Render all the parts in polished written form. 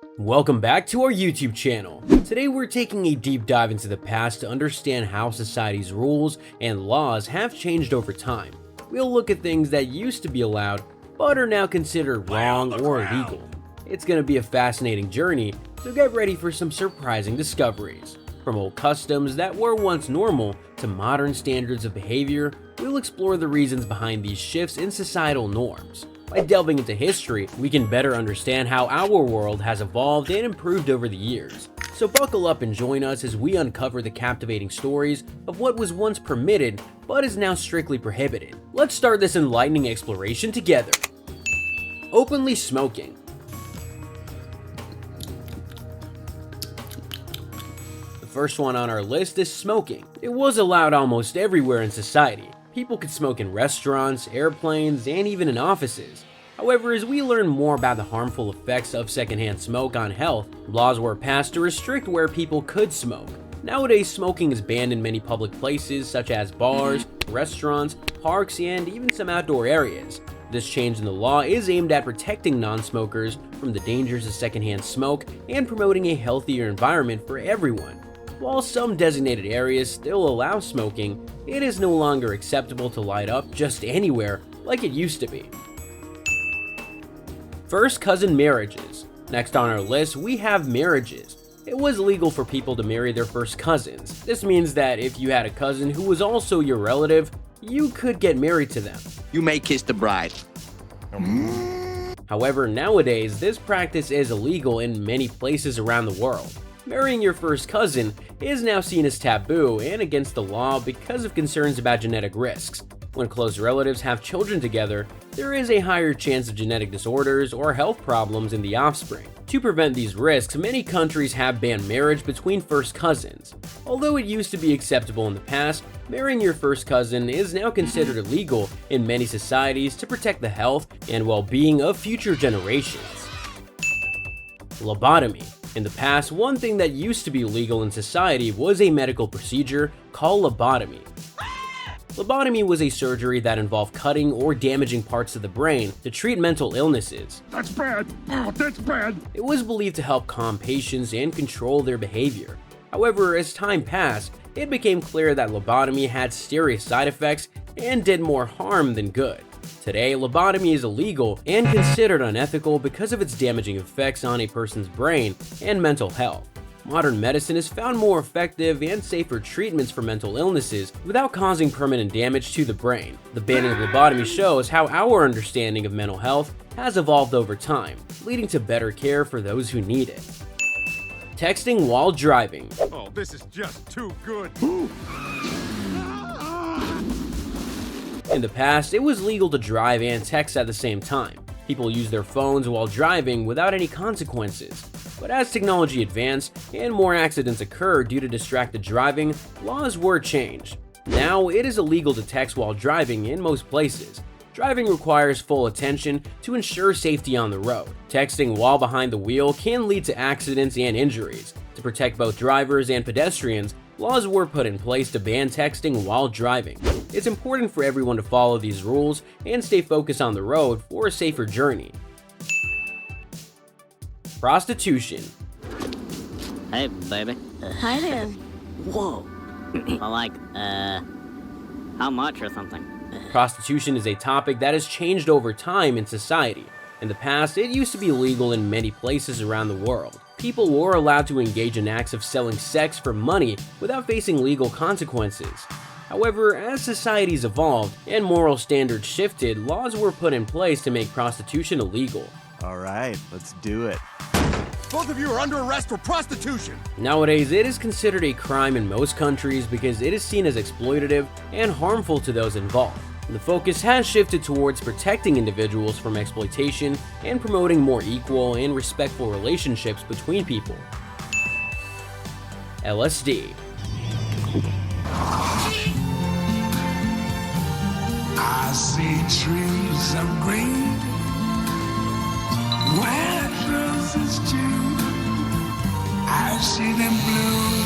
Welcome back to our YouTube channel. Today we're taking a deep dive into the past to understand how society's rules and laws have changed over time. We'll look at things that used to be allowed but are now considered wrong or illegal. It's going to be a fascinating journey, so get ready for some surprising discoveries. From old customs that were once normal to modern standards of behavior, we'll explore the reasons behind these shifts in societal norms. By delving into history, we can better understand how our world has evolved and improved over the years. So buckle up and join us as we uncover the captivating stories of what was once permitted but is now strictly prohibited. Let's start this enlightening exploration together. Openly smoking. The first one on our list is smoking. It was allowed almost everywhere in society. People could smoke in restaurants, airplanes, and even in offices. However, as we learn more about the harmful effects of secondhand smoke on health, laws were passed to restrict where people could smoke. Nowadays, smoking is banned in many public places such as bars, restaurants, parks, and even some outdoor areas. This change in the law is aimed at protecting non-smokers from the dangers of secondhand smoke and promoting a healthier environment for everyone. While some designated areas still allow smoking, it is no longer acceptable to light up just anywhere like it used to be. First cousin marriages. Next on our list, we have marriages. It was legal for people to marry their first cousins. This means that if you had a cousin who was also your relative, you could get married to them. You may kiss the bride. However, nowadays, this practice is illegal in many places around the world. Marrying your first cousin is now seen as taboo and against the law because of concerns about genetic risks. When close relatives have children together, there is a higher chance of genetic disorders or health problems in the offspring. To prevent these risks, many countries have banned marriage between first cousins. Although it used to be acceptable in the past, marrying your first cousin is now considered illegal in many societies to protect the health and well-being of future generations. Lobotomy. In the past, one thing that used to be legal in society was a medical procedure called lobotomy. Lobotomy was a surgery that involved cutting or damaging parts of the brain to treat mental illnesses. That's bad. Oh, that's bad. It was believed to help calm patients and control their behavior. However, as time passed, it became clear that lobotomy had serious side effects and did more harm than good. Today, lobotomy is illegal and considered unethical because of its damaging effects on a person's brain and mental health. Modern medicine has found more effective and safer treatments for mental illnesses without causing permanent damage to the brain. The banning of lobotomy shows how our understanding of mental health has evolved over time, leading to better care for those who need it. Texting while driving. Oh, this is just too good. In the past, it was legal to drive and text at the same time. People used their phones while driving without any consequences. But as technology advanced and more accidents occurred due to distracted driving, laws were changed. Now, it is illegal to text while driving in most places. Driving requires full attention to ensure safety on the road. Texting while behind the wheel can lead to accidents and injuries. To protect both drivers and pedestrians, laws were put in place to ban texting while driving. It's important for everyone to follow these rules and stay focused on the road for a safer journey. Prostitution. Hey, baby. Hi there. Whoa. Well, like, how much or something? Prostitution is a topic that has changed over time in society. In the past, it used to be legal in many places around the world. People were allowed to engage in acts of selling sex for money without facing legal consequences. However, as societies evolved and moral standards shifted, laws were put in place to make prostitution illegal. All right, let's do it. Both of you are under arrest for prostitution. Nowadays, it is considered a crime in most countries because it is seen as exploitative and harmful to those involved. The focus has shifted towards protecting individuals from exploitation and promoting more equal and respectful relationships between people. LSD. I see trees of green, where roses too. I see them bloom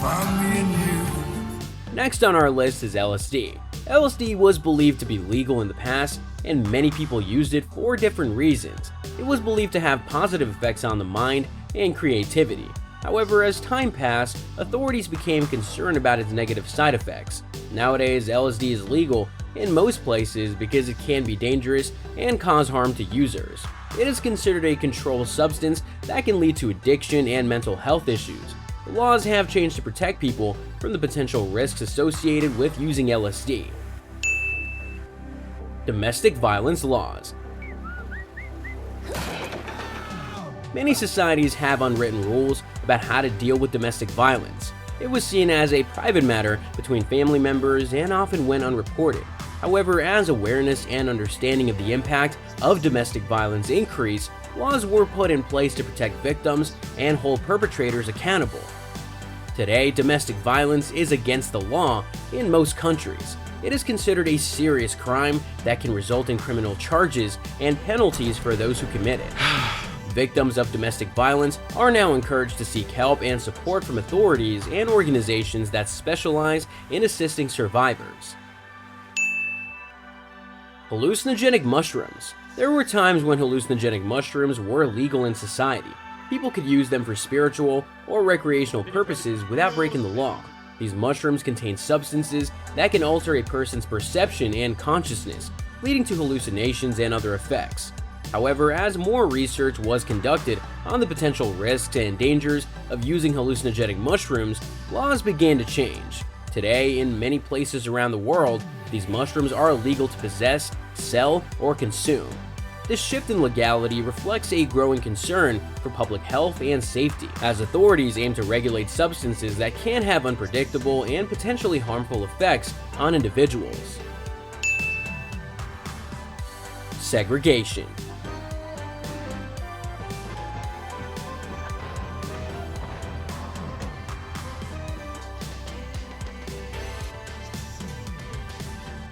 for me and you. Next on our list is LSD. LSD was believed to be legal in the past, and many people used it for different reasons. It was believed to have positive effects on the mind and creativity. However, as time passed, authorities became concerned about its negative side effects. Nowadays, LSD is legal in most places because it can be dangerous and cause harm to users. It is considered a controlled substance that can lead to addiction and mental health issues. The laws have changed to protect people from the potential risks associated with using LSD. Domestic violence laws. Many societies have unwritten rules about how to deal with domestic violence. It was seen as a private matter between family members and often went unreported. However, as awareness and understanding of the impact of domestic violence increased, laws were put in place to protect victims and hold perpetrators accountable. Today, domestic violence is against the law in most countries. It is considered a serious crime that can result in criminal charges and penalties for those who commit it. Victims of domestic violence are now encouraged to seek help and support from authorities and organizations that specialize in assisting survivors. Hallucinogenic mushrooms. There were times when hallucinogenic mushrooms were legal in society. People could use them for spiritual or recreational purposes without breaking the law. These mushrooms contain substances that can alter a person's perception and consciousness, leading to hallucinations and other effects. However, as more research was conducted on the potential risks and dangers of using hallucinogenic mushrooms, laws began to change. Today, in many places around the world, these mushrooms are illegal to possess, sell, or consume. This shift in legality reflects a growing concern for public health and safety, as authorities aim to regulate substances that can have unpredictable and potentially harmful effects on individuals. Segregation.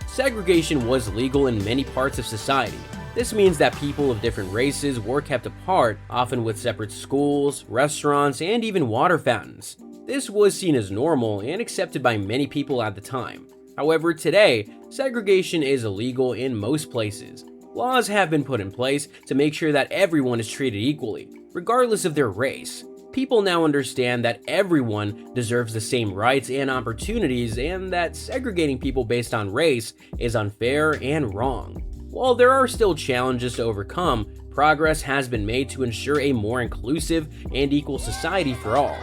Segregation was legal in many parts of society. This means that people of different races were kept apart, often with separate schools, restaurants, and even water fountains. This was seen as normal and accepted by many people at the time. However, today, segregation is illegal in most places. Laws have been put in place to make sure that everyone is treated equally, regardless of their race. People now understand that everyone deserves the same rights and opportunities, and that segregating people based on race is unfair and wrong. While there are still challenges to overcome, progress has been made to ensure a more inclusive and equal society for all.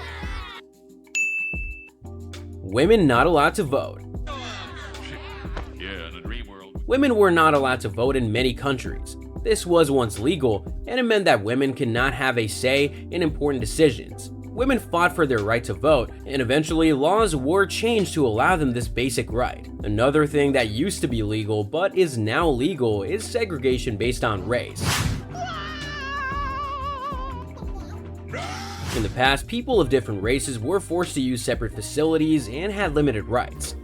Women not allowed to vote. Yeah, in a dream world. Women were not allowed to vote in many countries. This was once legal, and it meant that women could not have a say in important decisions. Women fought for their right to vote, and eventually laws were changed to allow them this basic right. Another thing that used to be legal but is now legal is segregation based on race. In the past, people of different races were forced to use separate facilities and had limited rights.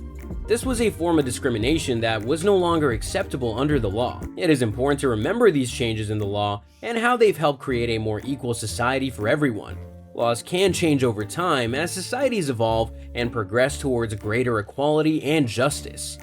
This was a form of discrimination that was no longer acceptable under the law. It is important to remember these changes in the law and how they've helped create a more equal society for everyone. Laws can change over time as societies evolve and progress towards greater equality and justice.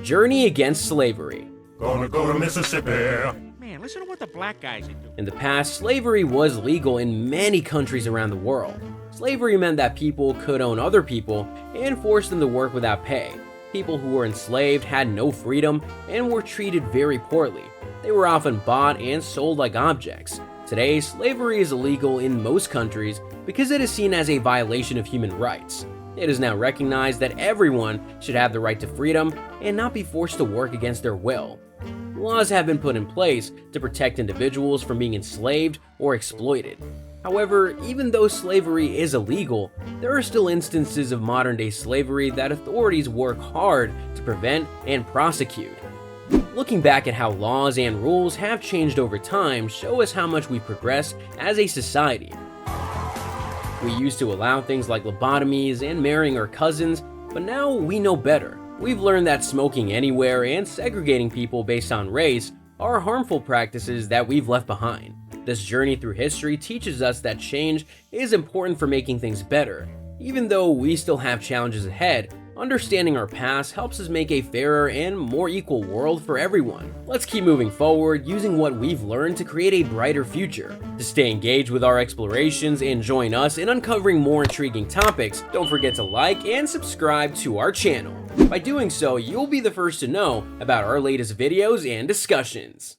Journey against slavery. Gonna go to Mississippi. Man, listen to what the black guys are doing. In the past, slavery was legal in many countries around the world. Slavery meant that people could own other people and force them to work without pay. People who were enslaved had no freedom and were treated very poorly. They were often bought and sold like objects. Today, slavery is illegal in most countries because it is seen as a violation of human rights. It is now recognized that everyone should have the right to freedom and not be forced to work against their will. Laws have been put in place to protect individuals from being enslaved or exploited. However, even though slavery is illegal, there are still instances of modern-day slavery that authorities work hard to prevent and prosecute. Looking back at how laws and rules have changed over time show us how much we've progressed as a society. We used to allow things like lobotomies and marrying our cousins, but now we know better. We've learned that smoking anywhere and segregating people based on race are harmful practices that we've left behind. This journey through history teaches us that change is important for making things better. Even though we still have challenges ahead, Understanding our past helps us make a fairer and more equal world for everyone. Let's keep moving forward, using what we've learned to create a brighter future. To stay engaged with our explorations and join us in uncovering more intriguing topics, don't forget to like and subscribe to our channel. By doing so, you'll be the first to know about our latest videos and discussions.